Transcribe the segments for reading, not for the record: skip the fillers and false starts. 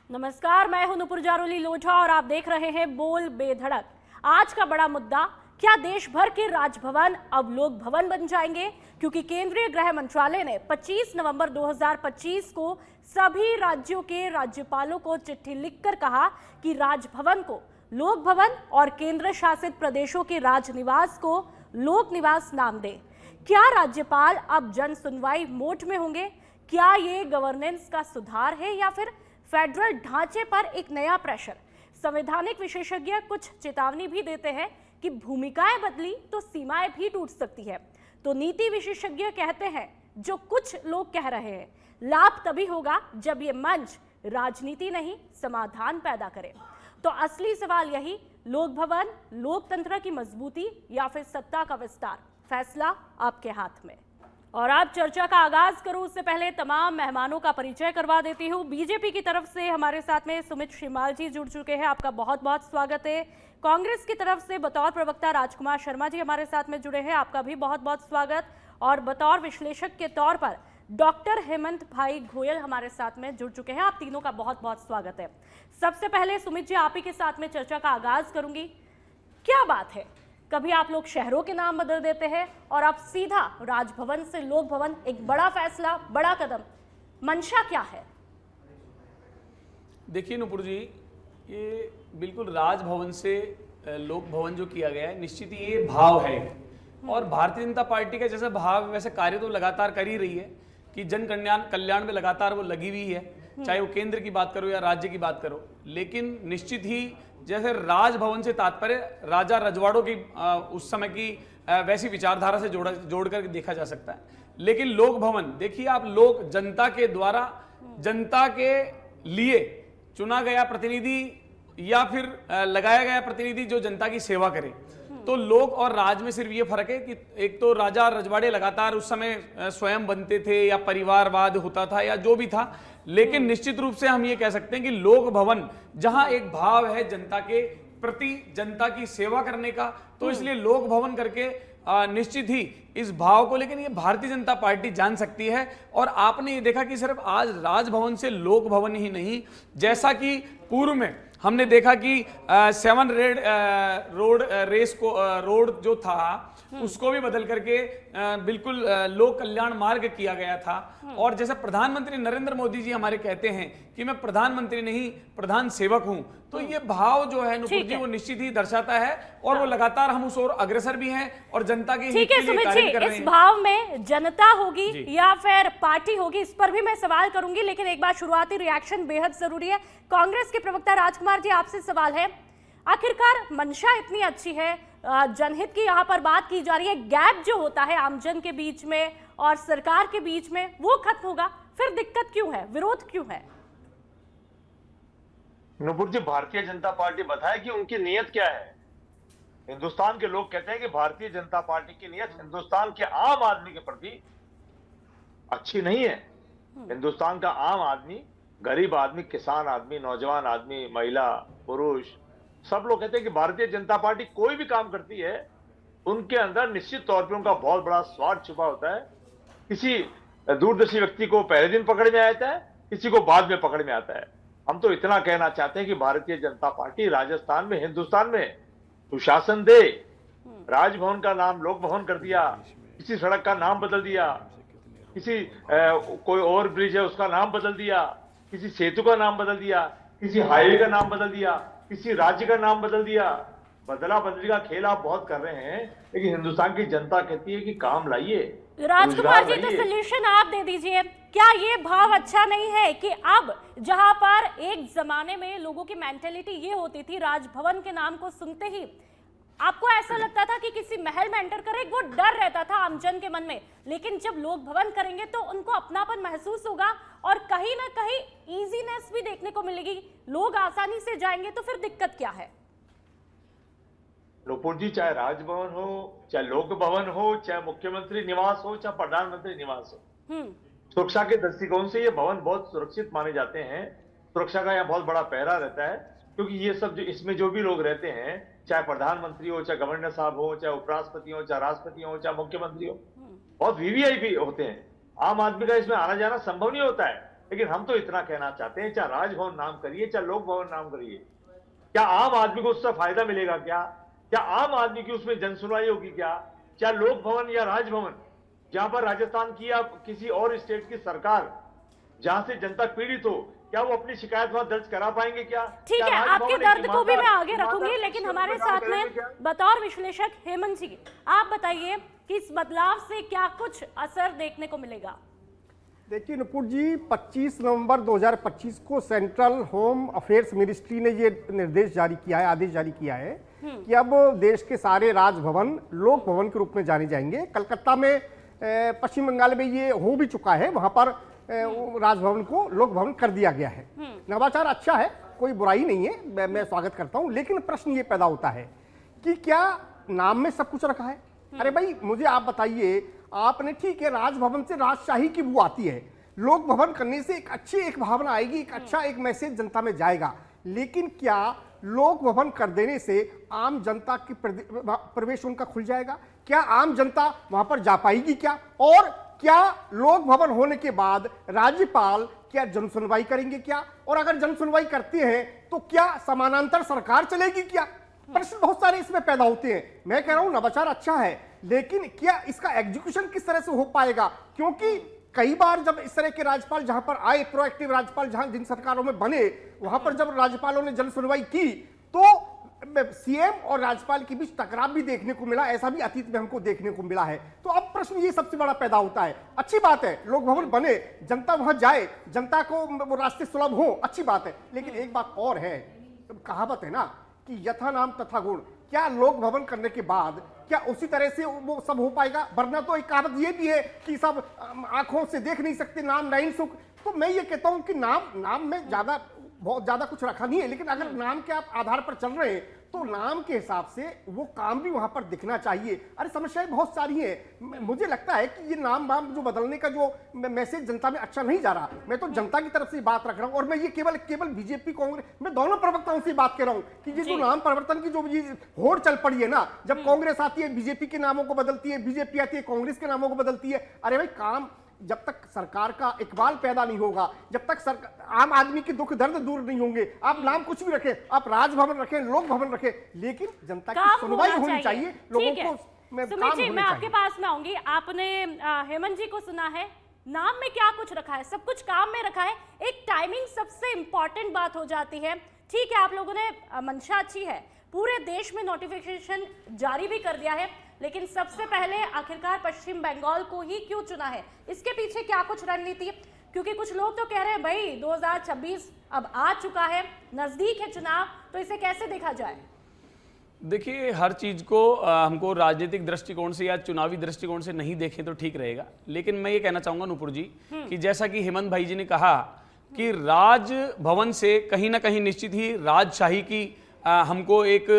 नमस्कार, मैं हूं नुपुर जारोली लोढ़ा और आप देख रहे हैं बोल बेधड़क। आज का बड़ा मुद्दा, क्या देश भर के राजभवन अब लोक भवन बन जाएंगे? क्योंकि केंद्रीय गृह मंत्रालय ने 25 नवंबर 2025 को सभी राज्यों के राज्यपालों को चिट्ठी लिखकर कहा कि राजभवन को लोक भवन और केंद्र शासित प्रदेशों के राजनिवास को लोक निवास नाम दें। क्या राज्यपाल अब जन सुनवाई मोड में होंगे? क्या ये गवर्नेंस का सुधार है या फिर फेडरल ढांचे पर एक नया प्रेशर? संवैधानिक विशेषज्ञ कुछ चेतावनी भी देते हैं कि भूमिकाएं बदली तो सीमाएं भी टूट सकती है। तो नीति विशेषज्ञ कहते हैं जो कुछ लोग कह रहे हैं, लाभ तभी होगा जब ये मंच राजनीति नहीं समाधान पैदा करे। तो असली सवाल यही, लोक भवन, लोकतंत्र की मजबूती या फिर सत्ता का विस्तार? फैसला आपके हाथ में। और आप चर्चा का आगाज करूं उससे पहले तमाम मेहमानों का परिचय करवा देती हूं। बीजेपी की तरफ से हमारे साथ में सुमित श्रीमाल जी जुड़ चुके हैं, आपका बहुत बहुत स्वागत है। कांग्रेस की तरफ से बतौर प्रवक्ता राजकुमार शर्मा जी हमारे साथ में जुड़े हैं, आपका भी बहुत बहुत स्वागत। और बतौर विश्लेषक के तौर पर डॉक्टर हेमंत भाई गोयल हमारे साथ में जुड़ चुके हैं, आप तीनों का बहुत बहुत स्वागत है। सबसे पहले सुमित जी, आप ही के साथ में चर्चा का आगाज करूंगी। क्या बात है, कभी आप लोग शहरों के नाम बदल देते हैं और अब सीधा राजभवन से लोक भवन, एक बड़ा फैसला, बड़ा कदम, मंशा क्या है? देखिए नुपुर जी, ये बिल्कुल राजभवन से लोक भवन जो किया गया है, निश्चित ही ये भाव है। और भारतीय जनता पार्टी का जैसा भाव वैसे कार्य तो लगातार कर ही रही है कि जन कल्याण में लगातार वो लगी हुई है, चाहे वो केंद्र की बात करो या राज्य की बात करो। लेकिन निश्चित ही जैसे राजभवन से तात्पर्य राजा रजवाड़ों की उस समय की वैसी विचारधारा से जोड़ कर देखा जा सकता है। लेकिन लोक भवन, देखिए आप, लोक जनता के द्वारा, जनता के लिए चुना गया प्रतिनिधि या फिर लगाया गया प्रतिनिधि जो जनता की सेवा करे। तो लोक और राज में सिर्फ ये फर्क है कि एक तो राजा रजवाड़े लगातार उस समय स्वयं बनते थे या परिवारवाद होता था या जो भी था, लेकिन निश्चित रूप से हम ये कह सकते हैं कि लोक भवन जहां एक भाव है जनता के प्रति, जनता की सेवा करने का, तो इसलिए लोक भवन करके निश्चित ही इस भाव को, लेकिन ये भारतीय जनता पार्टी जान सकती है। और आपने ये देखा कि सिर्फ आज राजभवन से लोक भवन ही नहीं, जैसा कि पूर्व में हमने देखा कि 7 रोड रेस को रोड जो था उसको भी बदल करके बिल्कुल लोक कल्याण मार्ग किया गया था। और जैसे प्रधानमंत्री नरेंद्र मोदी जी हमारे कहते हैं कि मैं प्रधानमंत्री नहीं प्रधान सेवक हूं, तो ये भाव जो है नुपुर जी वो निश्चित ही दर्शाता है। और वो लगातार हम उस ओर अग्रसर भी हैं और जनता के हित के लिए कार्य कर रहे हैं। इस भाव में जनता होगी या फिर पार्टी होगी, इस पर भी मैं सवाल करूंगी, लेकिन एक बार शुरुआती रिएक्शन बेहद जरूरी है। कांग्रेस के प्रवक्ता राजकुमार जी, आपसे सवाल है, आखिरकार मंशा इतनी अच्छी है, जनहित की यहाँ पर बात की जा रही है, गैप जो होता है आमजन के बीच में और सरकार के बीच में वो खत्म होगा, फिर दिक्कत क्यों है, विरोध क्यों है? नुपुर जी, भारतीय जनता पार्टी बताए कि उनकी नीयत क्या है। हिंदुस्तान के लोग कहते हैं कि भारतीय जनता पार्टी की नीयत हिंदुस्तान के आम आदमी के प्रति अच्छी नहीं है। हिंदुस्तान का आम आदमी, गरीब आदमी, किसान आदमी, नौजवान आदमी, महिला, पुरुष, सब लोग कहते हैं कि भारतीय जनता पार्टी कोई भी काम करती है उनके अंदर निश्चित तौर पे उनका बहुत बड़ा स्वार्थ छुपा होता है। किसी दूरदर्शी व्यक्ति को पहले दिन पकड़ में आता है, किसी को बाद में पकड़ में आता है। हम तो इतना कहना चाहते हैं कि भारतीय जनता पार्टी राजस्थान में, हिंदुस्तान में सुशासन दे। राजभवन का नाम लोक भवन कर दिया, किसी सड़क का नाम बदल दिया, किसी कोई ओवर ब्रिज है उसका नाम बदल दिया, किसी सेतु का नाम बदल दिया, किसी हाईवे का नाम बदल दिया, किसी राज्य का नाम बदल दिया। बदला बदली का खेल आप बहुत कर रहे हैं, लेकिन हिंदुस्तान की जनता कहती है कि काम लाइए। राजकुमार जी, तो सोल्यूशन आप दे दीजिए। क्या ये भाव अच्छा नहीं है कि अब जहां पर एक जमाने में लोगों की मेंटेलिटी ये होती थी, राजभवन के नाम को सुनते ही आपको ऐसा लगता था कि किसी महल में एंटर करें, वो डर रहता था आमजन के मन में, लेकिन जब लोक भवन करेंगे तो उनको अपनापन महसूस होगा और कहीं ना कहीं इजीनेस भी देखने को मिलेगी, लोग आसानी से जाएंगे। तो फिर दिक्कत क्या है? नुपुर जी, चाहे राजभवन हो, चाहे लोक भवन हो, चाहे मुख्यमंत्री निवास हो, चाहे प्रधानमंत्री निवास हो, सुरक्षा के दृष्टिकोण से ये भवन बहुत सुरक्षित माने जाते हैं। सुरक्षा का यहाँ बहुत बड़ा पहरा रहता है, क्योंकि ये सब इसमें जो भी लोग रहते हैं, चाहे प्रधानमंत्री हो, चाहे गवर्नर साहब हो, चाहे उपराष्ट्रपति हो, चाहे राष्ट्रपति हो, चाहे मुख्यमंत्री हो, बहुत वीवीआईपी होते हैं। आम आदमी का इसमें आना जाना संभव नहीं होता है। लेकिन हम तो इतना कहना चाहते हैं, चाहे राजभवन नाम करिए चाहे लोक भवन नाम करिए, क्या आम आदमी को उससे फायदा मिलेगा? क्या आम आदमी की उसमें जनसुनवाई होगी? क्या लोक भवन या राजभवन, जहां पर राजस्थान की या किसी और स्टेट की सरकार जहां से जनता पीड़ित हो, क्या वो अपनी शिकायत वहां दर्ज करा पाएंगे? क्या ठीक है, आपके दर्द को भी मैं आगे रखूंगी, लेकिन हमारे साथ में बतौर विश्लेषक हेमंत जी, आप बताइए कि इस बदलाव से क्या कुछ असर देखने को मिलेगा? देखिए नुपुर जी, 25 नवंबर 2025 को सेंट्रल होम अफेयर्स मिनिस्ट्री ने ये निर्देश जारी किया है, आदेश जारी किया है कि अब देश के सारे राजभवन लोक भवन के रूप में जाने जाएंगे। कलकत्ता में, पश्चिम बंगाल में ये हो भी चुका है, वहां पर राजभवन को लोक भवन कर दिया गया है। नवाचार अच्छा है, कोई बुराई नहीं है, मैं स्वागत करता हूं, लेकिन प्रश्न ये पैदा होता है कि क्या नाम में सब कुछ रखा है? अरे भाई मुझे आप बताइए, आपने ठीक है राजभवन से राजशाही की बू आती है, लोक भवन करने से एक भावना आएगी, एक मैसेज जनता में जाएगा, लेकिन क्या लोक भवन कर देने से आम जनता की प्रवेश उनका खुल जाएगा? क्या आम जनता वहां पर जा पाएगी? और क्या लोक भवन होने के बाद राज्यपाल क्या जनसुनवाई करेंगे? और अगर जनसुनवाई करते हैं तो क्या समानांतर सरकार चलेगी? प्रश्न बहुत सारे इसमें पैदा होते हैं। मैं कह रहा हूं नवाचार अच्छा है, लेकिन क्या इसका एग्जीक्यूशन किस तरह से हो पाएगा? क्योंकि कई बार जब इस तरह के राज्यपाल जहां पर आए, प्रोएक्टिव राज्यपाल जहां जिन सरकारों में बने, वहां पर जब राज्यपालों ने जन सुनवाई की तो सीएम और राज्यपाल के बीच टकराव भी देखने को मिला। ऐसा भी अतीत में हमको देखने को मिला है। तो अब प्रश्न ये सबसे बड़ा पैदा होता है, अच्छी बात है लोक भवन बने, जनता वहां जाए, जनता को वो रास्ते सुलभ हो, अच्छी बात है, लेकिन एक बात और है, कहावत है ना कि यथा नाम तथा गुण। क्या लोक भवन करने के बाद क्या उसी तरह से वो सब हो पाएगा? वरना तो एक कहावत ये भी है कि सब आंखों से देख नहीं सकते, नाम नहीं सुख। तो मैं ये कहता हूं कि नाम में बहुत ज्यादा कुछ रखा नहीं है, लेकिन अगर नाम के आप आधार पर चल रहे हैं तो नाम के हिसाब से वो काम भी वहां पर दिखना चाहिए। अरे समस्याएं बहुत सारी हैं। मुझे लगता है कि ये नाम जो बदलने का जो मैसेज जनता में अच्छा नहीं जा रहा। मैं तो जनता की तरफ से बात रख रहा हूं, और मैं ये केवल बीजेपी कांग्रेस, मैं दोनों प्रवक्ताओं से बात कर रहा हूं कि ये जो नाम परिवर्तन की जो होड़ चल पड़ी है ना, जब कांग्रेस आती है बीजेपी के नामों को बदलती है, बीजेपी आती है कांग्रेस के नामों को बदलती है। अरे भाई काम जब तक सरकार का इकबाल पैदा नहीं होगा, जब तक आम आदमी के दुख दर्द दूर नहीं होंगे, आप नाम कुछ भी रखें, आप राजभवन रखें, लोक भवन रखें, लेकिन जनता की सुनवाई होनी चाहिए, लोगों को सुमित जी, मैं आपके पास में आऊंगी। आपने हेमंत जी को सुना है, नाम में क्या कुछ रखा है? सब कुछ काम में रखा है। एक टाइमिंग सबसे इंपॉर्टेंट बात हो जाती है। ठीक है, आप लोगों ने मंशा अच्छी है, पूरे देश में नोटिफिकेशन जारी भी कर दिया है, लेकिन सबसे पहले आखिरकार पश्चिम बंगाल को ही क्यों चुना है? इसके पीछे क्या कुछ रणनीति? क्योंकि कुछ लोग तो कह रहे हैं भाई 2026 अब आ चुका है, नजदीक है चुनाव, तो इसे कैसे देखा जाए? देखिए, हर चीज को हमको राजनीतिक दृष्टिकोण से या चुनावी दृष्टिकोण से नहीं देखें तो ठीक रहेगा। लेकिन मैं ये कहना चाहूंगा नुपुर जी कि जैसा कि हेमंत भाई जी ने कहा कि राजभवन से कहीं ना कहीं निश्चित ही राजशाही की हमको एक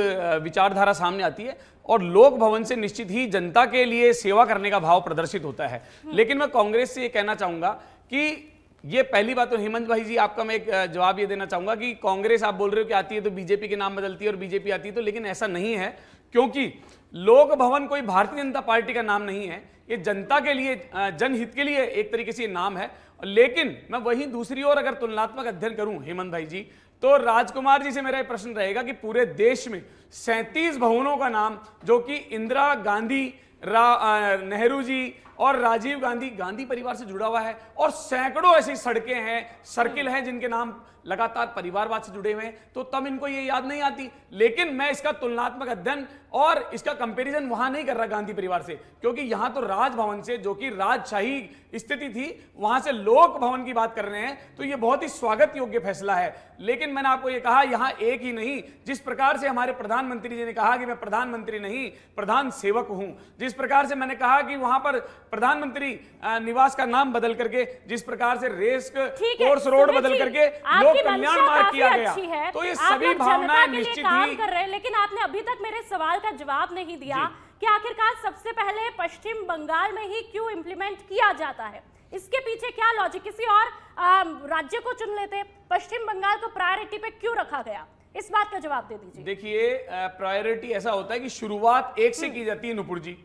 विचारधारा सामने आती है, और लोक भवन से निश्चित ही जनता के लिए सेवा करने का भाव प्रदर्शित होता है। लेकिन मैं कांग्रेस से ये कहना चाहूंगा कि ये पहली बात तो हेमंत भाई जी आपका मैं एक जवाब ये देना चाहूंगा कि कांग्रेस आप बोल रहे हो कि आती है तो बीजेपी के नाम बदलती है और बीजेपी आती है तो, लेकिन ऐसा नहीं है, क्योंकि लोक भवन कोई भारतीय जनता पार्टी का नाम नहीं है, ये जनता के लिए, जनहित के लिए एक तरीके से नाम है। लेकिन मैं वही दूसरी ओर अगर तुलनात्मक अध्ययन करूं हेमंत भाई जी, तो राजकुमार जी से मेरा प्रश्न रहेगा कि पूरे देश में 37 भवनों का नाम, जो कि इंदिरा गांधी, नेहरू जी और राजीव गांधी परिवार से जुड़ा हुआ है, और सैकड़ों ऐसी सड़कें हैं, सर्किल हैं जिनके नाम लगातार परिवारवाद से जुड़े हुए हैं, तो तब इनको ये याद नहीं आती। लेकिन मैं इसका तुलनात्मक अध्ययन और इसका कंपैरिजन वहां नहीं कर रहा गांधी परिवार से, क्योंकि यहां तो राजभवन से, जो कि राजशाही स्थिति थी, वहां से लोक भवन की बात कर रहे हैं, तो ये बहुत ही स्वागत योग्य फैसला है। लेकिन मैंने आपको ये कहा, यहां एक ही नहीं, जिस प्रकार से हमारे प्रधानमंत्री जी ने कहा कि मैं प्रधानमंत्री नहीं प्रधान सेवक हूं, जिस प्रकार से मैंने कहा कि वहां पर प्रधानमंत्री निवास का नाम बदल करके, जिस प्रकार से रेस कोर्स रोड बदल करके लोक कल्याण मार्ग किया गया, तो ये सभी भावनाएं निश्चित ही कर रहे हैं। लेकिन आपने अभी तक मेरे सवाल का जवाब नहीं दिया कि आखिरकार सबसे पहले पश्चिम बंगाल में ही क्यों इंप्लीमेंट किया जाता है? इसके पीछे क्या लॉजिक? किसी और राज्य को चुन लेते, पश्चिम बंगाल को प्रायोरिटी पे क्यों रखा गया? इस बात का जवाब दे दीजिए। देखिए, प्रायोरिटी ऐसा होता है कि शुरुआत एक से की जाती है नुपुर जी।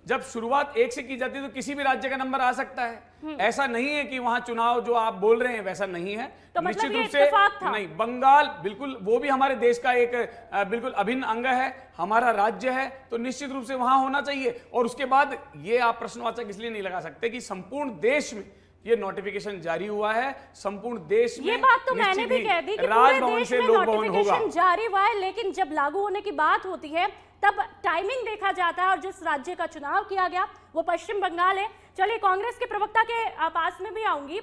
जब शुरुआत एक से की जाती है तो किसी भी राज्य का नंबर आ सकता है। ऐसा नहीं है कि वहां चुनाव जो आप बोल रहे हैं वैसा नहीं है। तो मतलब निश्चित ये रूप से इत्तेफाक था। नहीं, बंगाल बिल्कुल वो भी हमारे देश का एक बिल्कुल अभिन्न अंग है, हमारा राज्य है, तो निश्चित रूप से वहां होना चाहिए। और उसके बाद ये आप प्रश्नवाचक इसलिए नहीं लगा सकते कि संपूर्ण देश में ये नोटिफिकेशन जारी हुआ है, संपूर्ण देश में। ये बात तो मैंने भी कह दी कि पूरे राजभवन देश से में लोक भवन होगा। नोटिफिकेशन जारी हुआ है, लेकिन जब लागू होने की बात होती है तब टाइमिंग देखा जाता है, और जिस राज्य का चुनाव किया गया वो पश्चिम बंगाल है। चलिए, कांग्रेस के प्रवक्ता के पास में भी आऊंगी।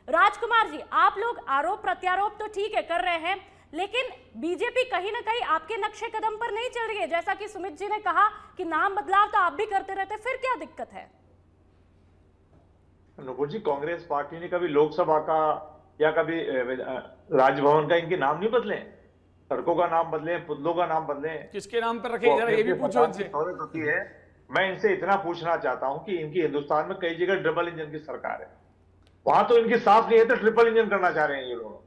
राजकुमार जी, आप लोग आरोप प्रत्यारोप तो ठीक है कर रहे हैं, लेकिन बीजेपी कहीं ना कहीं आपके नक्शे कदम पर नहीं चल रही है। जैसा कि सुमित जी ने कहा कि नाम बदलाव तो आप भी करते रहते, फिर क्या दिक्कत है? नुपुर जी, कांग्रेस पार्टी ने कभी लोकसभा का या कभी राजभवन का इनके नाम नहीं बदले, सड़कों का नाम बदले, पुतलों का नाम बदले। किसके नाम पर रखे, जरा ये भी पूछो इनसे। सहूलियत होती है। मैं इनसे इतना पूछना चाहता हूं कि इनकी हिंदुस्तान में कई जगह डबल इंजन की सरकार है, वहां तो इनकी साफ नहीं है, तो ट्रिपल इंजन करना चाह रहे हैं ये लोग,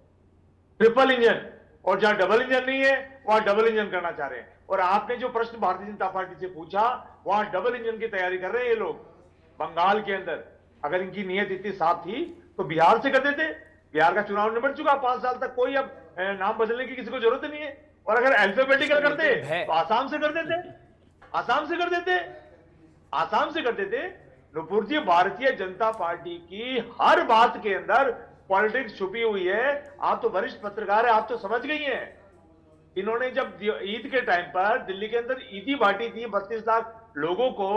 ट्रिपल इंजन। और जहां डबल इंजन नहीं है वहां डबल इंजन करना चाह रहे हैं। और आपने जो प्रश्न भारतीय जनता पार्टी से पूछा, वहां डबल इंजन की तैयारी कर रहे हैं ये लोग बंगाल के अंदर। अगर इनकी नीयत इतनी साफ थी तो बिहार से कर देते। बिहार का चुनाव निबट चुका, 5 साल तक कोई अब नाम बदलने की किसी को जरूरत नहीं है। और अगर अल्फाबेटिकल करते तो आसाम से कर देते, आसाम से कर देते, आसाम से कर देते। नुपुर जी, भारतीय जनता पार्टी की हर बात के अंदर पॉलिटिक्स छुपी हुई है। आप तो वरिष्ठ पत्रकार है, आप तो समझ गई हैं। इन्होंने जब ईद के टाइम पर दिल्ली के अंदर ईदी बांटी थी 32 लाख लोगों को,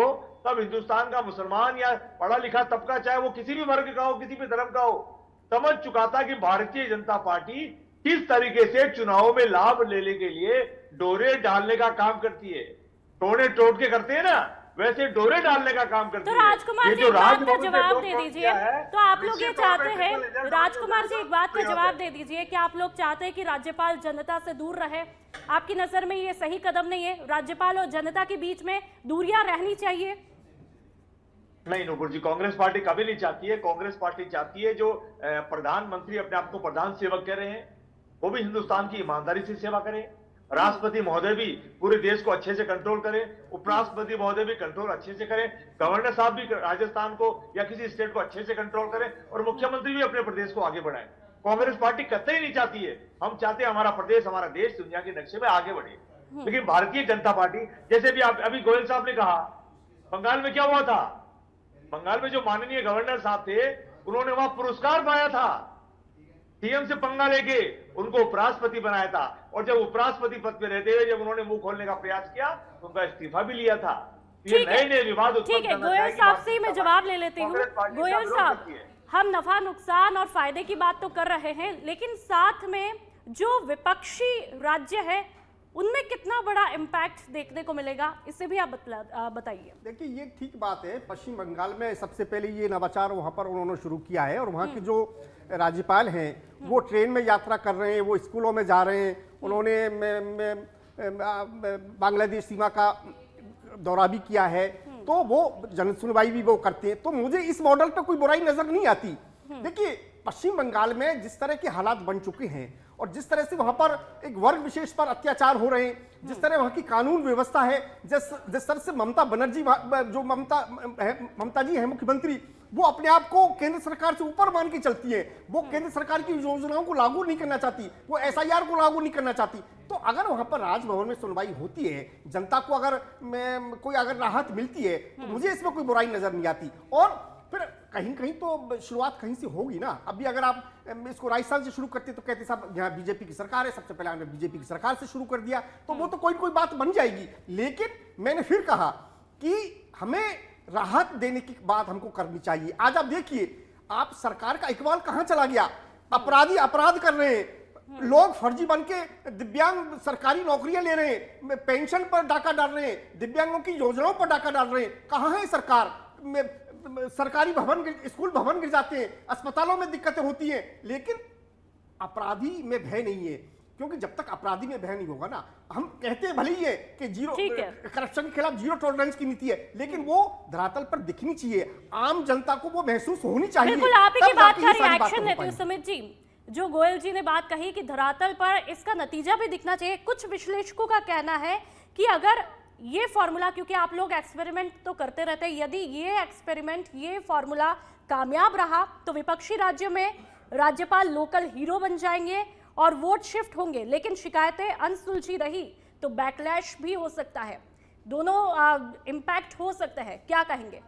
तब हिंदुस्तान का मुसलमान या पढ़ा लिखा तबका, चाहे वो किसी भी वर्ग का हो, किसी भी धर्म का हो, समझ चुका था कि भारतीय जनता पार्टी किस तरीके से चुनावों में लाभ लेने के लिए डोरे डालने का काम करती है। टोने टोट के करते हैं ना, वैसे डोरे डालने का काम करती तो है। राजकुमार जी, एक बात का जवाब दे दीजिए। तो आप लोग ये चाहते हैं, राजकुमार जी एक बात का जवाब दे दीजिए कि आप लोग चाहते हैं कि राज्यपाल जनता से दूर रहे। आपकी नजर में ये सही कदम नहीं है? राज्यपाल और जनता के बीच में दूरियां रहनी चाहिए? नहीं नुपुर जी, कांग्रेस पार्टी कभी नहीं चाहती है। कांग्रेस पार्टी चाहती है जो प्रधानमंत्री अपने आप को प्रधान सेवक कह रहे हैं, वो भी हिंदुस्तान की ईमानदारी से सेवा करें। राष्ट्रपति महोदय भी पूरे देश को अच्छे से कंट्रोल करें, उपराष्ट्रपति महोदय भी कंट्रोल अच्छे से करें, गवर्नर साहब भी राजस्थान को या किसी स्टेट को अच्छे से कंट्रोल करें, और मुख्यमंत्री भी अपने प्रदेश को आगे बढ़ाएं। कांग्रेस पार्टी कतई नहीं चाहती है। हम चाहते हैं हमारा प्रदेश, हमारा देश दुनिया के नक्शे में आगे बढ़े। लेकिन भारतीय जनता पार्टी, जैसे भी अभी गोयल साहब ने कहा, बंगाल में क्या हुआ था? बंगाल में जो माननीय गवर्नर साहब थे, उन्होंने वहां पुरस्कार पाया था, सीएम से पंगा लेके उनको उपराष्ट्रपति बनाया था। और जब उपराष्ट्रपति पद पे रहते हुए जब उन्होंने मुंह खोलने का प्रयास किया तो उनका इस्तीफा भी लिया था। ये नए विवाद ठीक है, गोयल साहब से मैं जवाब ले लेती हूँ। गोयल साहब, हम नफा नुकसान और फायदे की बात तो कर रहे हैं, लेकिन साथ में जो विपक्षी राज्य है उनमें कितना बड़ा इम्पैक्ट देखने को मिलेगा, इससे भी आप बताइए। देखिए, ये ठीक बात है। पश्चिम बंगाल में सबसे पहले ये नवाचार वहाँ पर उन्होंने शुरू किया है, और वहाँ के जो राज्यपाल हैं वो ट्रेन में यात्रा कर रहे हैं, वो स्कूलों में जा रहे हैं। उन्होंने बांग्लादेश सीमा का दौरा भी किया है, तो वो जन सुनवाई भी वो करते हैं। तो मुझे इस मॉडल पे कोई बुराई नजर नहीं आती। देखिए, पश्चिम बंगाल में जिस तरह के हालात बन चुके हैं और जिस तरह से वहां पर एक वर्ग विशेष पर अत्याचार हो रहे हैं, जिस तरह वहां की कानून व्यवस्था है, जिस तरह से ममता बनर्जी, जो ममता जी है मुख्यमंत्री, वो अपने आप को केंद्र सरकार से ऊपर मान के चलती है। वो केंद्र सरकार की योजनाओं को लागू नहीं करना चाहती, वो एसआईआर को लागू नहीं करना चाहती। तो अगर वहां पर राजभवन में सुनवाई होती है, जनता को अगर कोई राहत मिलती है, तो मुझे इसमें कोई बुराई नजर नहीं आती। और फिर कहीं कहीं तो शुरुआत कहीं से होगी ना। अभी अगर आप इसको राजस्थान से शुरू करते तो कहते साहब यहाँ बीजेपी की सरकार है, सबसे पहले हमने बीजेपी की सरकार से शुरू कर दिया, तो वो तो कोई बात बन जाएगी। लेकिन मैंने फिर कहा कि हमें राहत देने की बात हमको करनी चाहिए। आज आप देखिए, आप सरकार का इकबाल कहां चला गया। अपराधी अपराध कर रहे हैं, लोग फर्जी बन के दिव्यांग सरकारी नौकरियां ले रहे हैं, पेंशन पर डाका डाल रहे हैं, दिव्यांगों की योजनाओं पर डाका डाल रहे हैं। कहां है सरकार? सरकारी भवन, स्कूल भवन गिर जाते हैं, अस्पतालों में दिक्कतें होती हैं, लेकिन अपराधी में भय नहीं है। क्योंकि जब तक अपराधी में भय नहीं होगा ना, हम कहते हैं भले ही है कि करप्शन के खिलाफ जीरो टॉलरेंस की नीति है, लेकिन वो धरातल पर दिखनी चाहिए, आम जनता को वो महसूस होनी चाहिए। बिल्कुल, आप ही की बात का रिएक्शन लेते हैं सुमित जी। जो गोयल जी ने बात कही कि धरातल पर इसका नतीजा भी दिखना चाहिए। कुछ विश्लेषकों का कहना है कि अगर ये फॉर्मूला, क्योंकि आप लोग एक्सपेरिमेंट तो करते रहते हैं, यदि ये एक्सपेरिमेंट, ये फॉर्मूला कामयाब रहा तो विपक्षी राज्यों में राज्यपाल लोकल हीरो बन जाएंगे और वोट शिफ्ट होंगे। लेकिन शिकायतें अनसुलझी रही तो बैकलैश भी हो सकता है, दोनों इम्पैक्ट हो सकते हैं। क्या कहेंगे?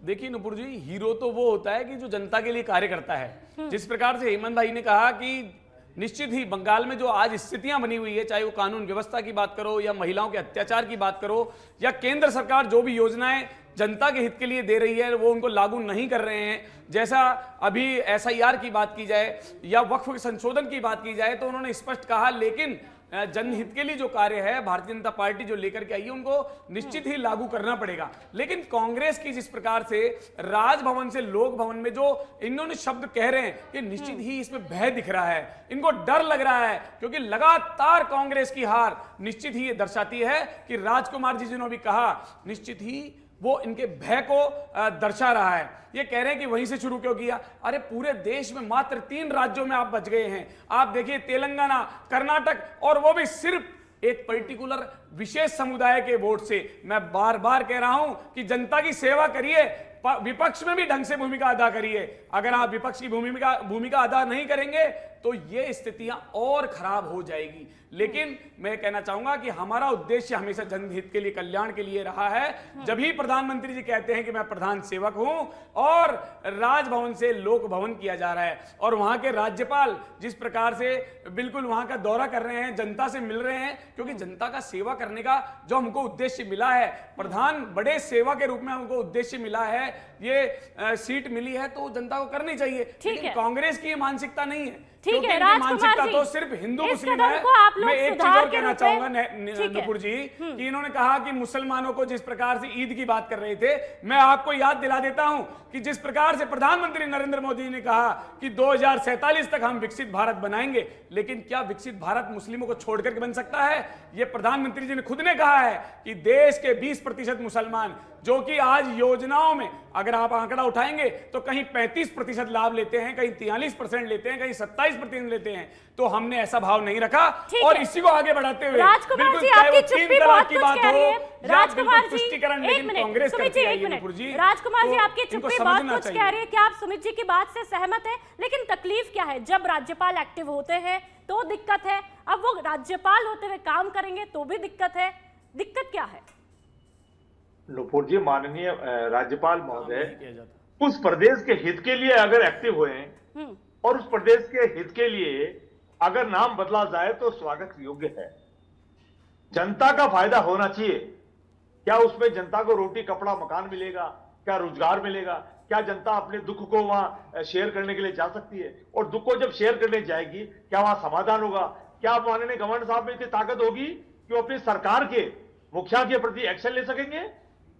देखिए नुपुर जी, हीरो तो वो होता है कि जो जनता के लिए कार्य करता है। जिस प्रकार से हेमंत भाई ने कहा कि निश्चित ही बंगाल में जो आज स्थितियां बनी हुई है, चाहे वो कानून व्यवस्था की बात करो या महिलाओं के अत्याचार की बात करो, या केंद्र सरकार जो भी योजनाएं जनता के हित के लिए दे रही है वो उनको लागू नहीं कर रहे हैं। जैसा अभी SIR की बात की जाए या वक्फ संशोधन की बात की जाए तो उन्होंने स्पष्ट कहा, लेकिन जनहित के लिए जो कार्य है भारतीय जनता पार्टी जो लेकर के आई है उनको निश्चित ही लागू करना पड़ेगा। लेकिन कांग्रेस की जिस प्रकार से राजभवन से लोक भवन में जो इन्होंने शब्द कह रहे हैं, ये निश्चित ही इसमें भय दिख रहा है, इनको डर लग रहा है, क्योंकि लगातार कांग्रेस की हार निश्चित ही ये दर्शाती है कि राजकुमार जी जिन्होंने भी कहा, निश्चित ही वो इनके भय को दर्शा रहा है। ये कह रहे हैं कि वहीं से शुरू क्यों किया? अरे पूरे देश में मात्र 3 राज्यों में आप बच गए हैं। आप देखिए तेलंगाना, कर्नाटक, और वो भी सिर्फ एक पर्टिकुलर विशेष समुदाय के वोट से। मैं बार बार कह रहा हूं कि जनता की सेवा करिए, विपक्ष में भी ढंग से भूमिका अदा करिए। अगर आप विपक्ष की भूमिका अदा नहीं करेंगे तो ये स्थितियां और खराब हो जाएगी। लेकिन मैं कहना चाहूंगा कि हमारा उद्देश्य हमेशा जनहित के लिए, कल्याण के लिए रहा है। जब ही प्रधानमंत्री जी कहते हैं कि मैं प्रधान सेवक हूं और राजभवन से लोक भवन किया जा रहा है और वहां के राज्यपाल जिस प्रकार से बिल्कुल वहां का दौरा कर रहे हैं, जनता से मिल रहे हैं, क्योंकि जनता का सेवा करने का जो हमको उद्देश्य मिला है, प्रधान बड़े सेवा के रूप में हमको उद्देश्य मिला है, ये सीट मिली है तो जनता को करनी चाहिए। लेकिन कांग्रेस की मानसिकता नहीं है, ठीक है। मानसिकता तो सिर्फ हिंदू मुस्लिम है। मैं एक चीज और कहना चाहूंगा नुपुर जी कि इन्होंने कहा कि मुसलमानों को जिस प्रकार से ईद की बात कर रहे थे, मैं आपको याद दिला देता हूं कि जिस प्रकार से प्रधानमंत्री नरेंद्र मोदी ने कहा कि 2047 तक हम विकसित भारत बनाएंगे, लेकिन क्या विकसित भारत मुस्लिमों को छोड़कर के बन सकता है? यह प्रधानमंत्री जी ने खुद ने कहा है कि देश के 20% मुसलमान जो कि आज योजनाओं में अगर आप आंकड़ा उठाएंगे तो कहीं 35% लाभ लेते हैं, कहीं 43% लेते हैं, कहीं 27% लेते हैं। तो हमने ऐसा भाव नहीं रखा और इसी को आगे बढ़ाते हुए राजकुमार जी आपकी चुप्पी बहुत कुछ कह रही है। राजकुमार जी एक मिनट, सुमित जी एक मिनट, राजकुमार जी आपकी चुप्पी बहुत कुछ कह रही है। क्या आप सुमित जी की बात से सहमत है? लेकिन तकलीफ क्या है? जब राज्यपाल एक्टिव होते हैं तो दिक्कत है, अब वो राज्यपाल होते हुए काम करेंगे तो भी दिक्कत है। दिक्कत क्या है? नुपुर जी, माननीय राज्यपाल महोदय उस प्रदेश के हित के लिए अगर एक्टिव हुए और उस प्रदेश के हित के लिए अगर नाम बदला जाए तो स्वागत योग्य है। जनता का फायदा होना चाहिए। क्या उसमें जनता को रोटी, कपड़ा, मकान मिलेगा? क्या रोजगार मिलेगा? क्या जनता अपने दुख को वहां शेयर करने के लिए जा सकती है? और दुख को जब शेयर करने जाएगी क्या वहां समाधान होगा? क्या माननीय गवर्नर साहब में इतनी ताकत होगी कि वो अपनी सरकार के मुखिया के प्रति एक्शन ले सकेंगे?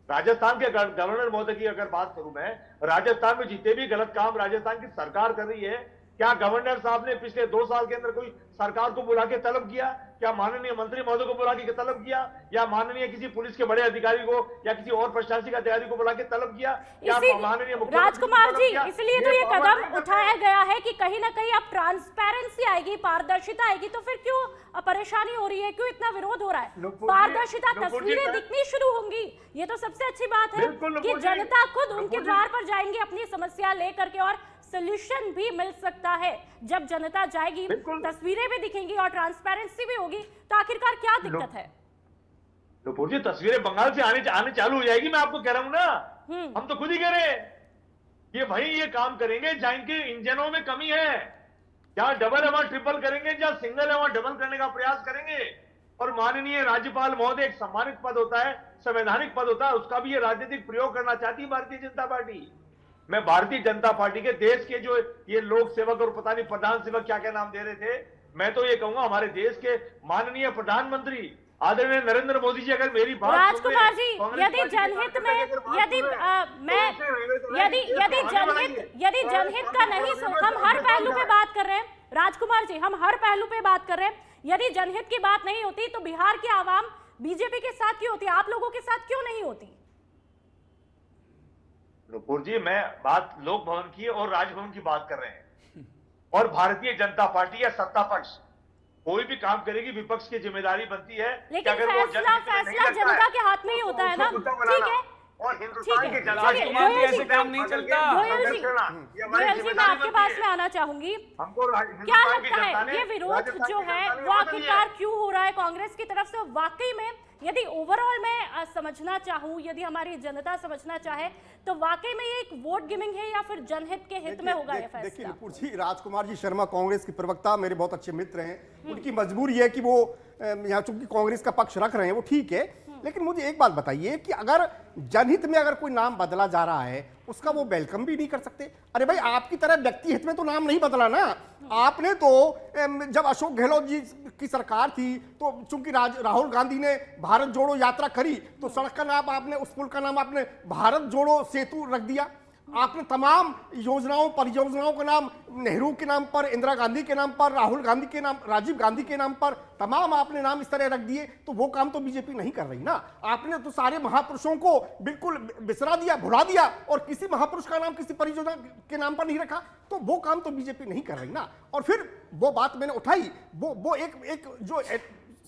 राजस्थान के गवर्नर महोदय की अगर बात करूं मैं, राजस्थान में जितने भी गलत काम राजस्थान की सरकार कर रही है, क्या गवर्नर साहब ने पिछले 2 साल के अंदर कोई सरकार को बुला के तलब किया? क्या माननीय मंत्री महोदय को बुला के तलब किया? या माननीय किसी पुलिस के बड़े अधिकारी को या किसी और प्रशासनिक अधिकारी को बुला के तलब किया? क्या माननीय राजकुमार जी, इसलिए तो ये कदम उठाया गया है कि कहीं ना कहीं अब ट्रांसपेरेंसी आएगी, पारदर्शिता आएगी। तो फिर क्यों परेशानी हो रही है? क्यों इतना विरोध हो रहा है? पारदर्शिता, तस्वीरें दिखनी शुरू होंगी। ये तो सबसे अच्छी बात है कि जनता खुद उनके द्वार पर जाएंगे अपनी समस्या लेकर के, और सोल्यूशन भी मिल सकता है। जब जनता जाएगी, तस्वीरें भी दिखेंगी और ट्रांसपेरेंसी भी होगी, तो आखिरकार क्या दिक्कत है? नुपुर जी, तस्वीरें बंगाल से आने चालू हो जाएगी। मैं आपको कह रहा हूं ना, हम तो खुद ही कह रहे हैं ये भाई ये काम करेंगे जहां इनके इंजनों में कमी है, जहां डबल है वहां ट्रिपल करेंगे, जहां सिंगल है वहां डबल करने का प्रयास करेंगे। और माननीय राज्यपाल महोदय एक सम्मानित पद होता है, संवैधानिक पद होता है, उसका भी ये राजनीतिक प्रयोग करना चाहती है भारतीय जनता पार्टी। मैं भारतीय जनता पार्टी के देश के जो ये लोक सेवक और पता नहीं प्रधान सेवक क्या क्या नाम दे रहे थे, मैं तो ये कहूंगा हमारे देश के माननीय प्रधानमंत्री आदरणीय नरेंद्र मोदी जी अगर मेरी बात राजकुमार जी, यदि जनहित में यदि जनहित का नहीं, हम हर पहलू पे बात कर रहे हैं राजकुमार जी, हम हर पहलू पे बात कर रहे हैं। यदि जनहित की बात नहीं होती तो बिहार की आवाम बीजेपी के साथ क्यों होती? आप लोगों के साथ क्यों नहीं होती? नुपुर जी, मैं बात लोक भवन की और राजभवन की बात कर रहे हैं। और भारतीय जनता पार्टी या सत्ता पक्ष कोई भी काम करेगी, विपक्ष की जिम्मेदारी बनती है कि लेकिन अगर वो फैसला जनता के हाथ में ही होता है ना। ठीक है, और हिंदुस्तान ठीक की है, जनता चलिए, की गोयल जी, ऐसे काम नहीं चलता। गोयल जी, ये हमारी गोयल जी, मैं जिम्मेदारी आपके बनती पास है। में आना चाहूंगी। हमको क्या हिंदुस्तान की लगता जनता है ने, ये विरोध राजस्थान जो की है जनता ने वो वोट दिया आखिरकार है। क्यों हो रहा है कांग्रेस की तरफ से? वाकई में यदि ओवरऑल मैं समझना चाहूं, यदि हमारी जनता समझना चाहे तो वाकई में ये एक वोट गिविंग है या फिर जनहित के हित में होगा ये देखिए फैसला? नुपुर जी, राजकुमार जी शर्मा कांग्रेस के प्रवक्ता मेरे बहुत अच्छे मित्र हैं। उनकी मजबूरी है कि वो यहाँ चूंकि कांग्रेस का पक्ष रख रहे हैं, वो ठीक है। लेकिन मुझे एक बात बताइए कि अगर जनहित में अगर कोई नाम बदला जा रहा है उसका वो वेलकम भी नहीं कर सकते? अरे भाई, आपकी तरह व्यक्ति हित में तो नाम नहीं बदला ना। आपने तो जब अशोक गहलोत जी की सरकार थी तो चूंकि राहुल गांधी ने भारत जोड़ो यात्रा करी तो सड़क का नाम आपने, उस पुल का नाम आपने भारत जोड़ो सेतु रख दिया। आपने तमाम योजनाओं परियोजनाओं का नाम नेहरू के नाम पर, इंदिरा गांधी के नाम पर, राहुल गांधी के नाम, राजीव गांधी के नाम पर तमाम आपने नाम इस तरह रख दिए। तो वो काम तो बीजेपी नहीं कर रही ना। आपने तो सारे महापुरुषों को बिल्कुल बिसरा दिया, भुला दिया और किसी महापुरुष का नाम किसी परियोजना के नाम पर नहीं रखा। तो वो काम तो बीजेपी नहीं कर रही ना। और फिर वो बात मैंने उठाई, वो एक जो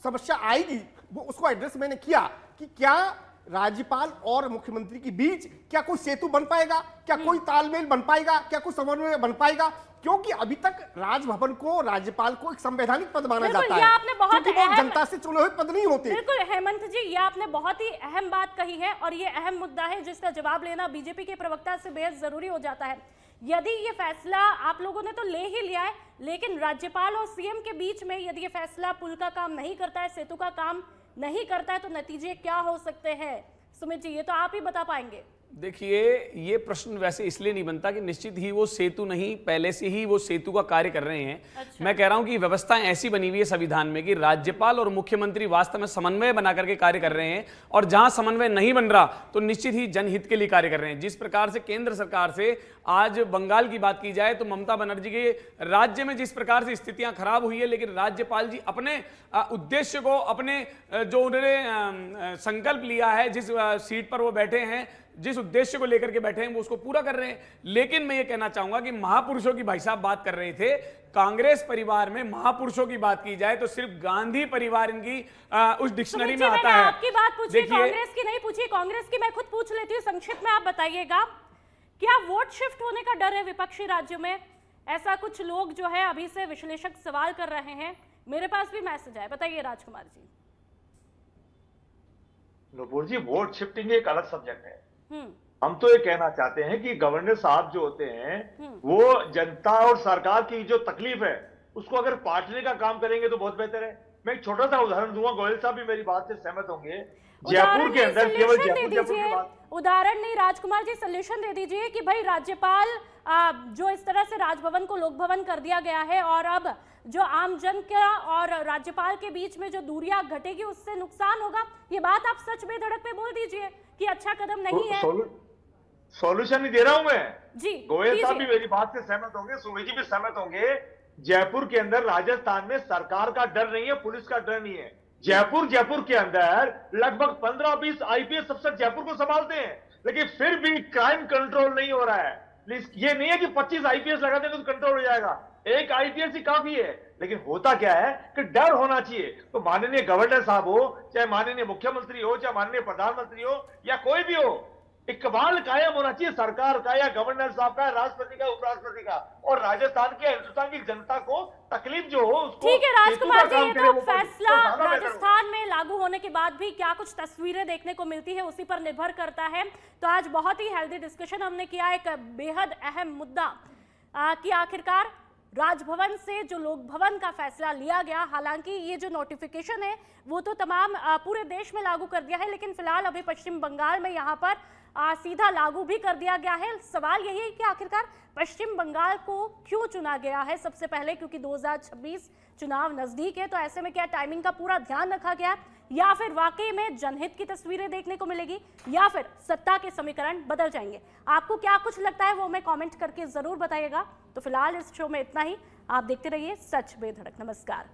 समस्या आएगी वो उसको एड्रेस मैंने किया कि क्या राज्यपाल और मुख्यमंत्री के बीच क्या कोई सेतु बन पाएगा, क्या कोई तालमेल बन पाएगा, क्या कोई समन्वय बन पाएगा? क्योंकि अभी तक राजभवन को, राज्यपाल को एक संवैधानिक पद माना जाता है, आपने बहुत क्योंकि वो जनता से चुने हुए पद नहीं होते। बिल्कुल हेमंत जी, ये आपने बहुत ही अहम बात कही है और ये अहम मुद्दा है जिसका जवाब लेना बीजेपी के प्रवक्ता से बेहद जरूरी हो जाता है। यदि ये फैसला आप लोगों ने तो ले ही लिया है, लेकिन राज्यपाल और सीएम के बीच में यदि ये फैसला पुल का काम नहीं करता है, सेतु का काम नहीं करता है, तो नतीजे क्या हो सकते हैं? सुमित जी, ये तो आप ही बता पाएंगे। देखिए, ये प्रश्न वैसे इसलिए नहीं बनता कि निश्चित ही वो सेतु नहीं, पहले से ही वो सेतु का कार्य कर रहे हैं। अच्छा। मैं कह रहा हूं कि व्यवस्थाएं ऐसी बनी हुई है संविधान में कि राज्यपाल और मुख्यमंत्री वास्तव में समन्वय बना करके कार्य कर रहे हैं, और जहां समन्वय नहीं बन रहा तो निश्चित ही जनहित के लिए कार्य कर रहे हैं। जिस प्रकार से केंद्र सरकार से आज बंगाल की बात की जाए तो ममता बनर्जी के राज्य में जिस प्रकार से स्थितियां खराब हुई है, लेकिन राज्यपाल जी अपने उद्देश्य को, अपने जो उन्होंने संकल्प लिया है, जिस सीट पर वो बैठे हैं, जिस उद्देश्य को लेकर के बैठे हैं, वो उसको पूरा कर रहे हैं। लेकिन मैं ये कहना चाहूंगा कि महापुरुषों की, भाई साहब बात कर रहे थे, कांग्रेस परिवार में महापुरुषों की बात की जाए तो सिर्फ गांधी परिवार इनकी उस डिक्शनरी में आता है। आपकी बात पूछी, कांग्रेस की नहीं पूछी, कांग्रेस की मैं खुद पूछ लेती हूँ। संक्षिप्त में आप बताइएगा, क्या वोट शिफ्ट होने का डर है विपक्षी राज्यों में? ऐसा कुछ लोग जो है अभी से विश्लेषक सवाल कर रहे हैं, मेरे पास भी मैसेज आया। बताइए राजकुमार जी। नुपुर जी, वोट शिफ्टिंग एक अलग सब्जेक्ट है। हम तो ये कहना चाहते हैं कि गवर्नर साहब जो होते हैं वो जनता और सरकार की जो तकलीफ है उसको अगर बांटने का काम करेंगे तो बहुत बेहतर है। मैं एक छोटा सा उदाहरण दूंगा, गोयल साहब भी मेरी बात से सहमत होंगे। जयपुर के अंदर केवल जयपुर की बात, उदाहरण नहीं राजकुमार जी, सोल्यूशन दे दीजिए कि भाई राज्यपाल जो इस तरह से राजभवन को लोक भवन कर दिया गया है और अब जो आम जन का और राज्यपाल के बीच में जो दूरियां घटेगी उससे नुकसान होगा। ये बात आप सच बेधड़क पे बोल दीजिए कि अच्छा कदम नहीं है। सॉल्यूशन नहीं दे रहा हूं मैं जी। गोयल साहब भी मेरी बात से सहमत होंगे, सुमित जी भी सहमत होंगे। जयपुर के अंदर राजस्थान में सरकार का डर नहीं है, पुलिस का डर नहीं है। जयपुर के अंदर लगभग 15-20 आईपीएस अफसर जयपुर को संभालते हैं, लेकिन फिर भी क्राइम कंट्रोल नहीं हो रहा है। ये नहीं है कि 25 आईपीएस लगा देंगे तो कंट्रोल हो जाएगा, एक आईपीएस ही काफी है। लेकिन होता क्या है कि डर होना चाहिए। तो माननीय गवर्नर साहब हो, चाहे माननीय मुख्यमंत्री हो, चाहे माननीय प्रधानमंत्री हो, या कोई भी हो, इकबाल कायम होना चाहिए सरकार का या गवर्नर साहब का, राष्ट्रपति का, उपराष्ट्रपति का, और राजस्थान के, हिंदुस्तान की जनता को तकलीफ जो हो उसको। ठीक है राजकुमार जी, ये तो फैसला राजस्थान में लागू होने के बाद भी क्या कुछ तस्वीरें देखने को मिलती है उसी पर निर्भर करता है। तो आज बहुत ही हेल्दी डिस्कशन हमने किया, एक बेहद अहम मुद्दा कि आखिरकार राजभवन से जो लोक भवन का फैसला लिया गया, हालांकि ये जो नोटिफिकेशन है वो तो तमाम पूरे देश में लागू कर दिया है, लेकिन फिलहाल अभी पश्चिम बंगाल में यहाँ पर सीधा लागू भी कर दिया गया है। सवाल यही है कि आखिरकार पश्चिम बंगाल को क्यों चुना गया है सबसे पहले, क्योंकि 2026 चुनाव नजदीक है। तो ऐसे में क्या टाइमिंग का पूरा ध्यान रखा गया, या फिर वाकई में जनहित की तस्वीरें देखने को मिलेगी, या फिर सत्ता के समीकरण बदल जाएंगे? आपको क्या कुछ लगता है वो हमें कमेंट करके जरूर बताइएगा। तो फिलहाल इस शो में इतना ही। आप देखते रहिए सच बेधड़क। नमस्कार।